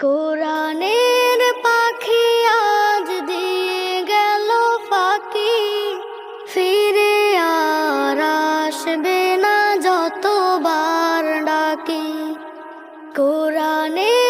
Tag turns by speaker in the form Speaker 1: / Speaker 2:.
Speaker 1: কোরআনের পাখি আজ দিয়ে গেল ফাঁকি, ফিরে আর আসবে না যতবার ডাকি। কোরআনের